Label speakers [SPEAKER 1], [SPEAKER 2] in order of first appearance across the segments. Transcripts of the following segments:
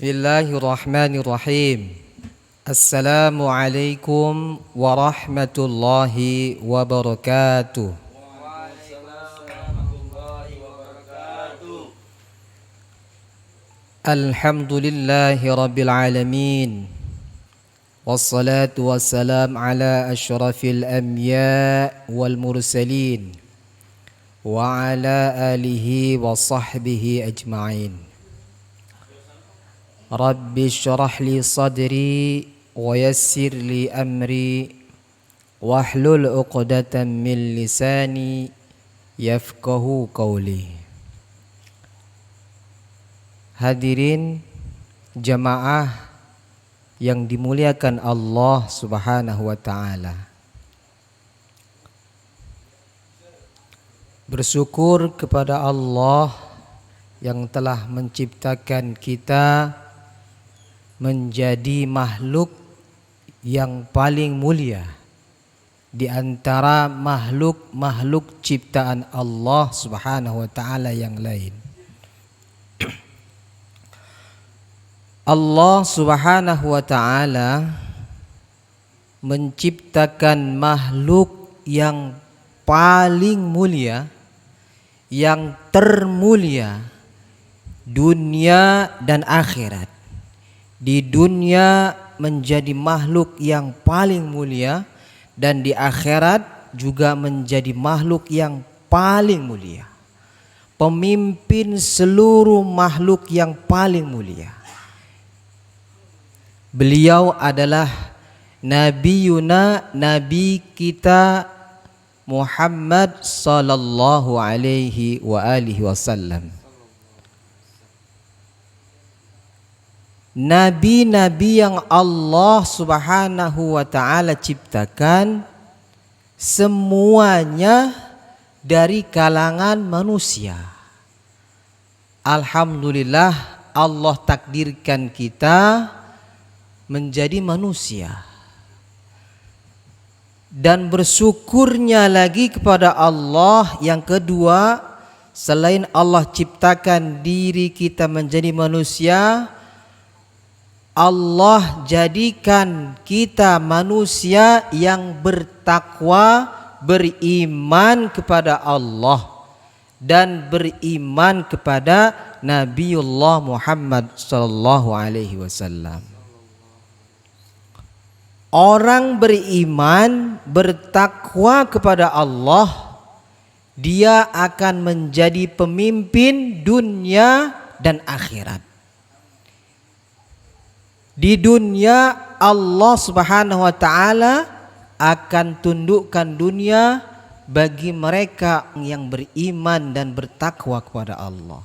[SPEAKER 1] Bismillahirrahmanirrahim. Assalamualaikum warahmatullahi wabarakatuh. Alhamdulillahi rabbil alamin. Wassalatu wassalam ala asyrafil anbiya wal mursalin wa ala alihi wa sahbihi ajma'in. Rabbi syrah li sadri wa yassir li amri wahlul uqdatan min lisani yafqahu qawli. Hadirin jamaah yang dimuliakan Allah Subhanahu wa taala. Bersyukur kepada Allah yang telah menciptakan kita menjadi makhluk yang paling mulia di antara makhluk-makhluk ciptaan Allah Subhanahu wa taala yang lain. Allah Subhanahu wa taala menciptakan makhluk yang paling mulia, yang termulia dunia dan akhirat. Di dunia menjadi makhluk yang paling mulia dan di akhirat juga menjadi makhluk yang paling mulia. Pemimpin seluruh makhluk yang paling mulia. Beliau adalah Nabi kita Muhammad sallallahu alaihi wa alihi wasallam. Nabi-nabi yang Allah Subhanahu wa taala ciptakan semuanya dari kalangan manusia. Alhamdulillah Allah takdirkan kita menjadi manusia. Dan bersyukurnya lagi kepada Allah yang kedua, selain Allah ciptakan diri kita menjadi manusia, Allah jadikan kita manusia yang bertakwa, beriman kepada Allah dan beriman kepada Nabiullah Muhammad sallallahu alaihi wasallam. Orang beriman, bertakwa kepada Allah, dia akan menjadi pemimpin dunia dan akhirat. Di dunia Allah Subhanahu wa taala akan tundukkan dunia bagi mereka yang beriman dan bertakwa kepada Allah.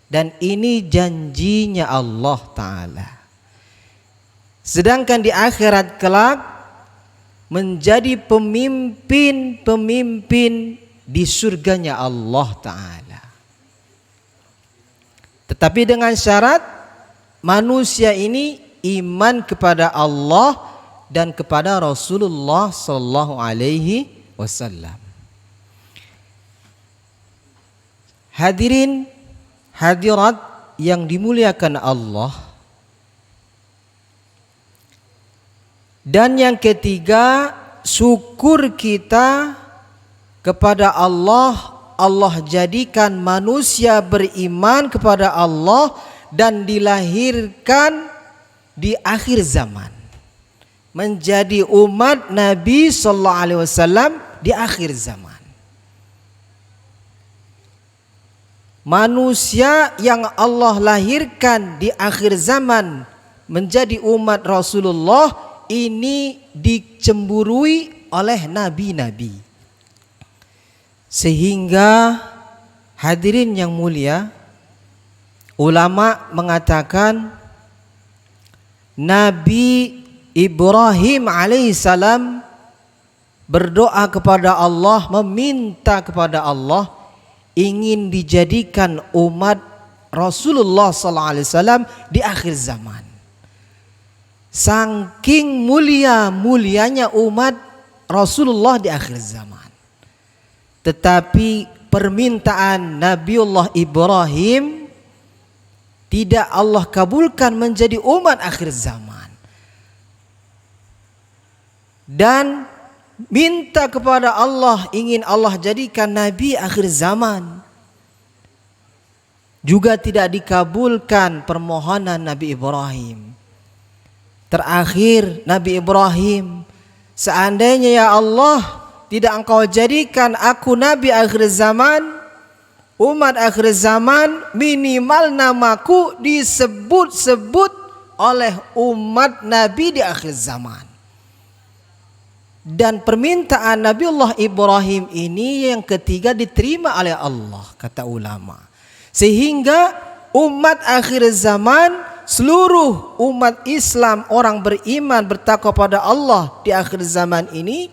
[SPEAKER 1] Dan ini janjinya Allah taala. Sedangkan di akhirat kelak menjadi pemimpin-pemimpin di surganya Allah taala. Tetapi dengan syarat manusia ini iman kepada Allah dan kepada Rasulullah sallallahu alaihi wasallam. Hadirin hadirat yang dimuliakan Allah. Dan yang ketiga, syukur kita kepada Allah. Allah jadikan manusia beriman kepada Allah dan dilahirkan di akhir zaman, menjadi umat Nabi sallallahu alaihi wasallam di akhir zaman. Manusia yang Allah lahirkan di akhir zaman menjadi umat Rasulullah ini dicemburui oleh nabi-nabi. Sehingga hadirin yang mulia, ulama mengatakan Nabi Ibrahim alaihissalam berdoa kepada Allah, meminta kepada Allah ingin dijadikan umat Rasulullah sallallahu alaihi wasallam di akhir zaman. Saking mulianya umat Rasulullah di akhir zaman. Tetapi permintaan Nabiullah Ibrahim tidak Allah kabulkan menjadi umat akhir zaman. Dan minta kepada Allah, ingin Allah jadikan nabi akhir zaman. Juga tidak dikabulkan permohonan Nabi Ibrahim. Terakhir Nabi Ibrahim, seandainya ya Allah tidak engkau jadikan aku nabi akhir zaman, umat akhir zaman, minimal namaku disebut-sebut oleh umat nabi di akhir zaman. Dan permintaan Nabiullah Ibrahim ini yang ketiga diterima oleh Allah, kata ulama. Sehingga umat akhir zaman, seluruh umat Islam, orang beriman bertakwa pada Allah di akhir zaman ini,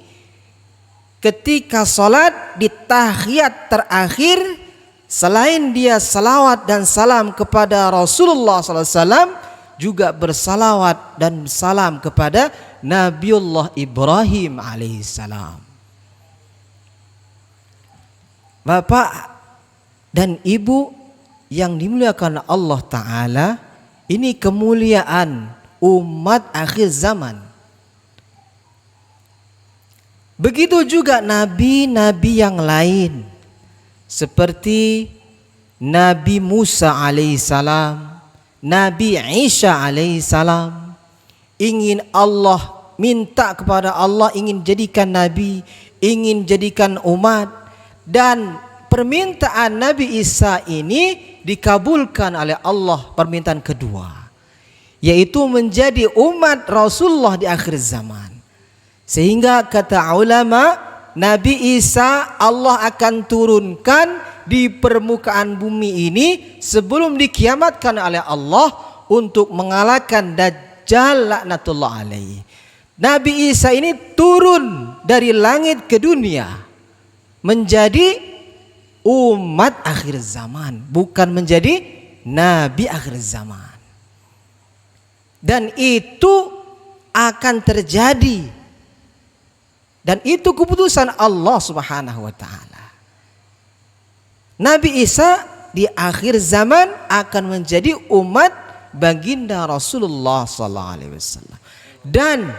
[SPEAKER 1] ketika salat di tahiyat terakhir, selain dia salawat dan salam kepada Rasulullah SAW, juga bersalawat dan salam kepada Nabiullah Ibrahim alaihissalam. Bapak dan Ibu yang dimuliakan Allah Ta'ala, ini kemuliaan umat akhir zaman. Begitu juga nabi-nabi yang lain, seperti Nabi Musa alaihissalam, Nabi Isa alaihissalam, ingin Allah, minta kepada Allah, ingin jadikan nabi, ingin jadikan umat. Dan permintaan Nabi Isa ini dikabulkan oleh Allah, permintaan kedua, yaitu menjadi umat Rasulullah di akhir zaman. Sehingga kata ulama, Nabi Isa Allah akan turunkan di permukaan bumi ini sebelum dikiamatkan oleh Allah untuk mengalahkan Dajjal laknatullah alaihi. Nabi Isa ini turun dari langit ke dunia menjadi umat akhir zaman, bukan menjadi nabi akhir zaman. Dan itu akan terjadi, dan itu keputusan Allah Subhanahu wa taala. Nabi Isa di akhir zaman akan menjadi umat baginda Rasulullah sallallahu alaihi wasallam. Dan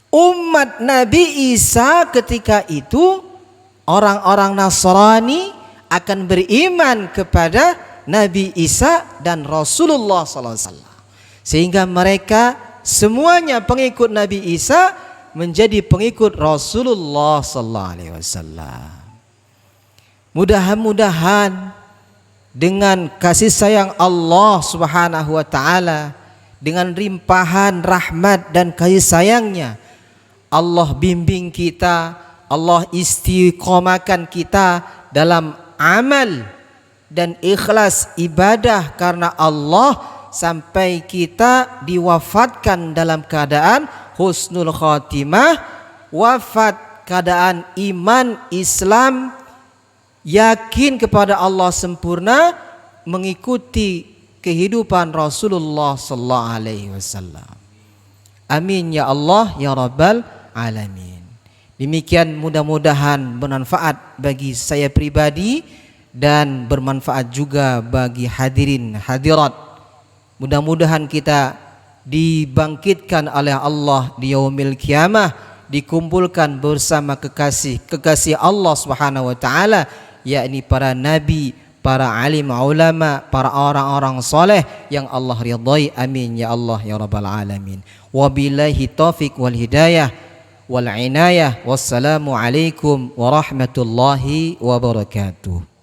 [SPEAKER 1] umat Nabi Isa ketika itu, orang-orang Nasrani akan beriman kepada Nabi Isa dan Rasulullah sallallahu alaihi wasallam. Sehingga mereka semuanya pengikut Nabi Isa menjadi pengikut Rasulullah sallallahu alaihi wasallam. Mudah-mudahan dengan kasih sayang Allah Subhanahu wa taala, dengan limpahan rahmat dan kasih sayangnya, Allah bimbing kita, Allah istiqomahkan kita dalam amal dan ikhlas ibadah karena Allah, sampai kita diwafatkan dalam keadaan husnul khatimah, wafat keadaan iman Islam, yakin kepada Allah sempurna, mengikuti kehidupan Rasulullah sallallahu alaihi wasallam. Amin ya Allah ya rabbal alamin. Demikian, mudah-mudahan bermanfaat bagi saya pribadi dan bermanfaat juga bagi hadirin hadirat. Mudah-mudahan kita dibangkitkan oleh Allah di yaumil qiyamah, dikumpulkan bersama kekasih Allah Subhanahu wa taala, yakni para nabi, para alim ulama, para orang-orang soleh yang Allah ridhai. Amin ya Allah ya rabbal alamin. Wabillahi taufiq wal hidayah wal inayah. Wassalamu alaikum warahmatullahi wabarakatuh.